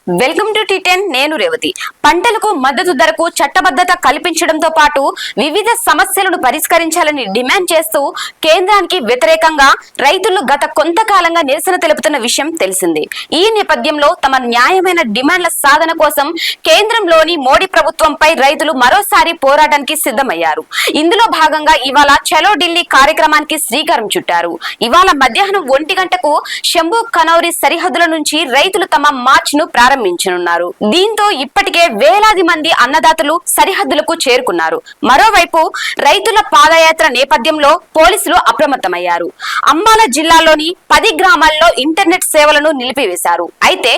Welcome to టీ10 నేను రేవతి. పంటలకు మద్దతు ధరకు చట్టబద్ధత కల్పించడంతో పాటు వివిధ సమస్యలను పరిష్కరించాలని డిమాండ్ చేస్తూ కేంద్రానికి వ్యతిరేకంగా రైతులు గత కొంతకాలంగా నిరసన తెలుపుతున్న విషయం తెలిసిందే. ఈ నేపథ్యంలో తమ న్యాయమైన డిమాండ్ల సాధన కోసం కేంద్రంలోని మోడీ ప్రభుత్వంపై రైతులు మరోసారి పోరాటానికి సిద్ధమయ్యారు. ఇందులో భాగంగా ఇవాళ చలో ఢిల్లీ కార్యక్రమానికి శ్రీకారం చుట్టారు. ఇవాళ మధ్యాహ్నం 1 గంటకు శంభు కనౌరి సరిహద్దుల నుంచి రైతులు తమ మార్చ్ ను ప్రారంభించనున్నారు. దీంతో ఇప్పటికే వేలాది మంది అన్నదాతలు సరిహద్దులకు చేరుకున్నారు. మరోవైపు రైతుల పాదయాత్ర నేపథ్యంలో పోలీసులు అప్రమత్తమయ్యారు. అంబాల జిల్లాలోని 10 గ్రామాల్లో ఇంటర్నెట్ సేవలను నిలిపివేశారు. అయితే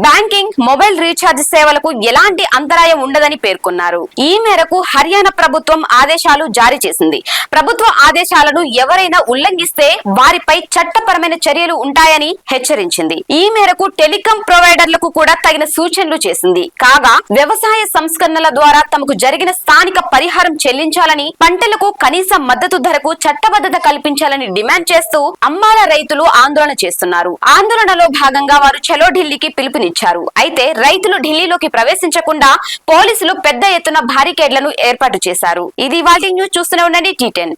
బ్యాంకింగ్, మొబైల్ రీఛార్జ్ సేవలకు ఎలాంటి అంతరాయం ఉండదని పేర్కొన్నారు. ఈ మేరకు హర్యానా ప్రభుత్వం ఆదేశాలు జారీ చేసింది. ప్రభుత్వ ఆదేశాలను ఎవరైనా ఉల్లంఘిస్తే వారిపై చట్టపరమైన చర్యలు ఉంటాయని హెచ్చరించింది. ఈ మేరకు టెలికాం ప్రొవైడర్లకు కూడా తగిన సూచనలు చేసింది. కాగా వ్యవసాయ సంస్కరణల ద్వారా తమకు జరిగిన స్థానిక పరిహారం చెల్లించాలని, పంటలకు కనీస మద్దతు ధరకు చట్టబద్ధత కల్పించాలని డిమాండ్ చేస్తూ అంబాల రైతులు ఆందోళన చేస్తున్నారు. ఆందోళనలో భాగంగా వారు చలో ఢిల్లీకి పిలుపునిచ్చారు. అయితే రైతులు ఢిల్లీలోకి ప్రవేశించకుండా పోలీసులు పెద్ద ఎత్తున బారికేడ్లను ఏర్పాటు చేశారు. ఇది వాటి న్యూస్. చూస్తూనే ఉండండి టీ10.